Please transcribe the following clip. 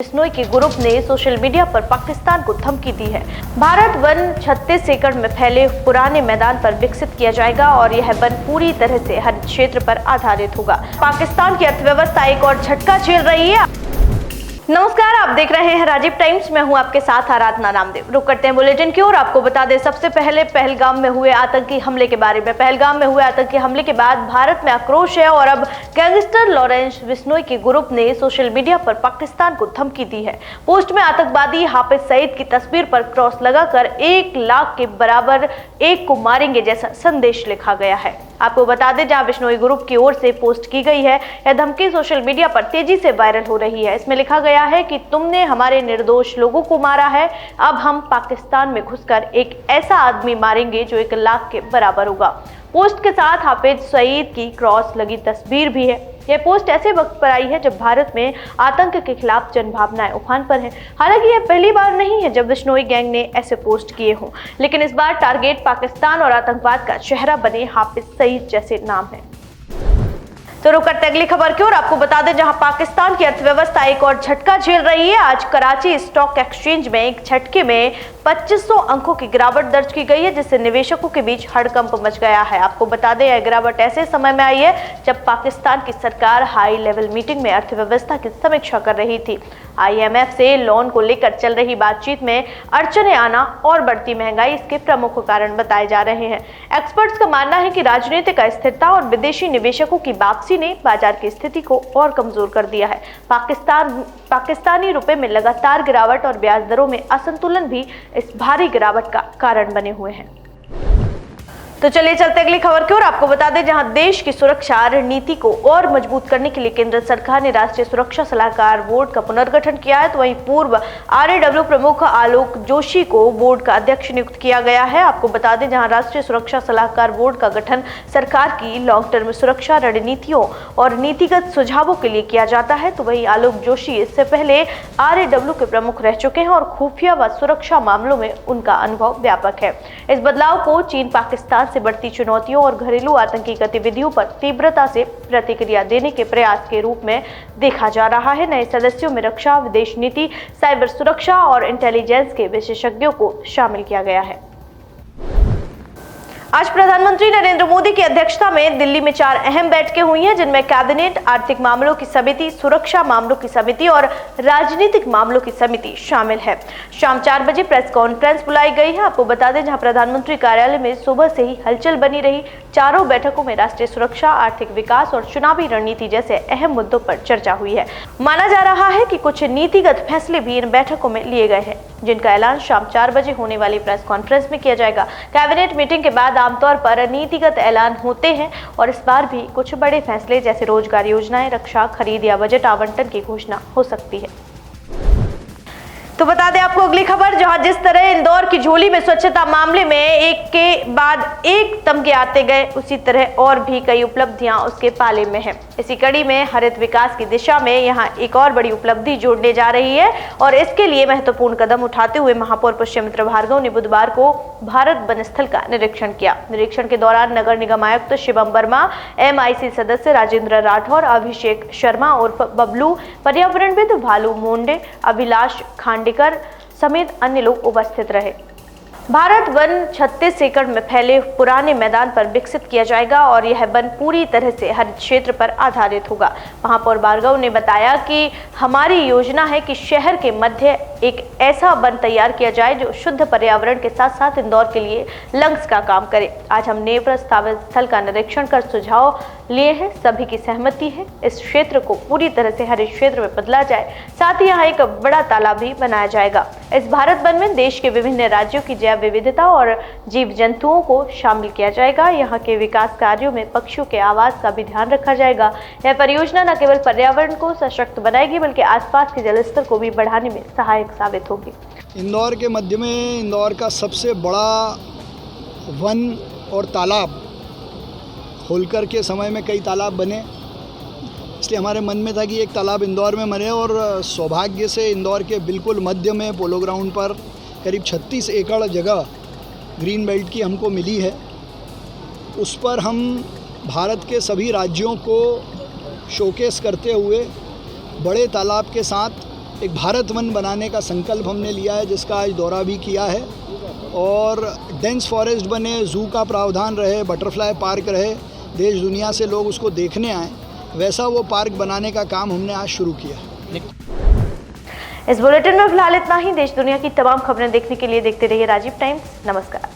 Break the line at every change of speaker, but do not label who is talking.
बिश्नोई के ग्रुप ने social media पर पाकिस्तान को धमकी दी है। भारत वन 36 एकड़ में फैले पुराने मैदान पर विकसित किया जाएगा और यह वन पूरी तरह से हर क्षेत्र पर आधारित होगा। पाकिस्तान की अर्थव्यवस्था एक और झटका झेल रही है। नमस्कार, आप देख रहे हैं राजीव टाइम्स। मैं हूं आपके साथ आराधना नामदेव। रुक करते हैं बुलेटिन की ओर। आपको बता दें, सबसे पहले पहलगाम में हुए आतंकी हमले के बारे में। पहलगाम में हुए आतंकी हमले के बाद भारत में आक्रोश है और अब गैंगस्टर लॉरेंस बिश्नोई के ग्रुप ने सोशल मीडिया पर पाकिस्तान को धमकी दी है। पोस्ट में आतंकवादी हाफिज सईद की तस्वीर पर क्रॉस लगाकर 1 लाख के बराबर एक को मारेंगे जैसा संदेश लिखा गया है। आपको बता दें, जहां बिश्नोई ग्रुप की ओर से पोस्ट की गई है, यह धमकी सोशल मीडिया पर तेजी से वायरल हो रही है। इसमें लिखा गया है कि तुमने हमारे निर्दोष लोगों को मारा है, अब हम पाकिस्तान में घुसकर एक ऐसा आदमी मारेंगे जो 1 लाख के बराबर होगा। पोस्ट के साथ हाफिज सईद की क्रॉस लगी तस्वीर भी है। यह पोस्ट ऐसे वक्त पर आई है जब भारत में आतंक के खिलाफ जनभावनाएं उफान पर हैं। हालांकि यह पहली बार नहीं है जब बिश्नोई गैंग ने ऐसे पोस्ट किए हों, लेकिन इस बार टारगेट पाकिस्तान और आतंकवाद का चेहरा बने हाफिज सईद जैसे नाम है। तो रुक करते अगली खबर की ओर। आपको बता दें, जहां पाकिस्तान की अर्थव्यवस्था एक और झटका झेल रही है। आज कराची स्टॉक एक्सचेंज में एक झटके में 2500 अंकों की गिरावट दर्ज की गई है, जिससे निवेशकों के बीच हड़कंप मच गया है। आपको बता दें, यह गिरावट ऐसे समय में आई है जब पाकिस्तान की सरकार हाई लेवल मीटिंग में अर्थव्यवस्था की समीक्षा कर रही थी। IMF से लोन को लेकर चल रही बातचीत में अड़चने आना और बढ़ती महंगाई इसके प्रमुख कारण बताए जा रहे हैं। एक्सपर्ट्स का मानना है कि राजनीतिक अस्थिरता और विदेशी निवेशकों की वापसी ने बाजार की स्थिति को और कमजोर कर दिया है। पाकिस्तानी रुपए में लगातार गिरावट और ब्याज दरों में असंतुलन भी इस भारी गिरावट का कारण बने हुए हैं। तो चलिए चलते अगली खबर की ओर। आपको बता दें, जहां देश की सुरक्षा रणनीति को और मजबूत करने के लिए केंद्र सरकार ने राष्ट्रीय सुरक्षा सलाहकार बोर्ड का पुनर्गठन किया है, तो वहीं पूर्व RAW प्रमुख आलोक जोशी को बोर्ड का अध्यक्ष नियुक्त किया गया है। आपको बता दें, जहां राष्ट्रीय सुरक्षा सलाहकार बोर्ड का गठन सरकार की लॉन्ग टर्म सुरक्षा रणनीतियों और नीतिगत सुझावों के लिए किया जाता है, तो वहीं आलोक जोशी इससे पहले RAW के प्रमुख रह चुके हैं और खुफिया व सुरक्षा मामलों में उनका अनुभव व्यापक है। इस बदलाव को चीन पाकिस्तान से बढ़ती चुनौतियों और घरेलू आतंकी गतिविधियों पर तीव्रता से प्रतिक्रिया देने के प्रयास के रूप में देखा जा रहा है। नए सदस्यों में रक्षा, विदेश नीति, साइबर सुरक्षा और इंटेलिजेंस के विशेषज्ञों को शामिल किया गया है। आज प्रधानमंत्री नरेंद्र मोदी की अध्यक्षता में दिल्ली में 4 अहम बैठकें हुई हैं, जिनमें कैबिनेट, आर्थिक मामलों की समिति, सुरक्षा मामलों की समिति और राजनीतिक मामलों की समिति शामिल है। शाम 4 बजे प्रेस कॉन्फ्रेंस बुलाई गई है। आपको बता दें, जहां प्रधानमंत्री कार्यालय में सुबह से ही हलचल बनी रही। चारों बैठकों में राष्ट्रीय सुरक्षा, आर्थिक विकास और चुनावी रणनीति जैसे अहम मुद्दों पर चर्चा हुई है। माना जा रहा है कि कुछ नीतिगत फैसले भी इन बैठकों में लिए गए हैं, जिनका ऐलान शाम 4 बजे होने वाली प्रेस कॉन्फ्रेंस में किया जाएगा। कैबिनेट मीटिंग के बाद आमतौर पर नीतिगत ऐलान होते हैं और इस बार भी कुछ बड़े फैसले जैसे रोजगार योजनाएं, रक्षा खरीद या बजट आवंटन की घोषणा हो सकती है। तो बता दें आपको अगली खबर, जहां जिस तरह इंदौर की झोली में स्वच्छता मामले में एक के बाद एक तमगे आते गए, उसी तरह और भी कई उपलब्धियां उसके पाले में हैं। इसी कड़ी में हरित विकास की दिशा में यहां एक और बड़ी उपलब्धि जोड़ने जा रही है और इसके लिए महत्वपूर्ण कदम उठाते हुए महापौर पुष्यमित्र भार्गव ने बुधवार को भारत वन स्थल का निरीक्षण किया। निरीक्षण के दौरान नगर निगम आयुक्त शिवम वर्मा, MIC सदस्य राजेंद्र राठौर, अभिषेक शर्मा उर्फ बबलू, पर्यावरणविद भालू मोंडे, अभिलाष खांडेकर समेत अन्य लोग उपस्थित रहे। भारत वन 36 एकड़ में फैले पुराने मैदान पर विकसित किया जाएगा और यह वन पूरी तरह से हर क्षेत्र पर आधारित होगा। महापौर भार्गव ने बताया कि हमारी योजना है कि शहर के मध्य एक ऐसा वन तैयार किया जाए जो शुद्ध पर्यावरण के साथ साथ इंदौर के लिए लंग्स का काम करे। आज हमने प्रस्तावित स्थल का निरीक्षण कर सुझाव लिए हैं, सभी की सहमति है। इस क्षेत्र को पूरी तरह से हरित क्षेत्र में बदला जाए, साथ ही यहाँ एक बड़ा तालाब भी बनाया जाएगा। इस भारत वन में देश के विभिन्न राज्यों की जैव विविधता और जीव जंतुओं को शामिल किया जाएगा। यहाँ के विकास कार्यों में पक्षियों के आवास का भी ध्यान रखा जाएगा। यह परियोजना न केवल पर्यावरण को सशक्त बनाएगी बल्कि आसपास के जलस्तर को भी बढ़ाने में सहायक साबित होगी।
इंदौर के मध्य में इंदौर का सबसे बड़ा वन और तालाब, होलकर के समय में कई तालाब बने, इसलिए हमारे मन में था कि एक तालाब इंदौर में बने और सौभाग्य से इंदौर के बिल्कुल मध्य में पोलो ग्राउंड पर करीब 36 एकड़ जगह ग्रीन बेल्ट की हमको मिली है। उस पर हम भारत के सभी राज्यों को शोकेस करते हुए बड़े तालाब के साथ एक भारत वन बनाने का संकल्प हमने लिया है, जिसका आज दौरा भी किया है। और डेंस फॉरेस्ट बने, जू का प्रावधान रहे, बटरफ्लाई पार्क रहे, देश दुनिया से लोग उसको देखने आए, वैसा वो पार्क बनाने का काम हमने आज शुरू किया।
इस बुलेटिन में फिलहाल इतना ही। देश दुनिया की तमाम खबरें देखने के लिए देखते रहिए राजीव टाइम्स। नमस्कार।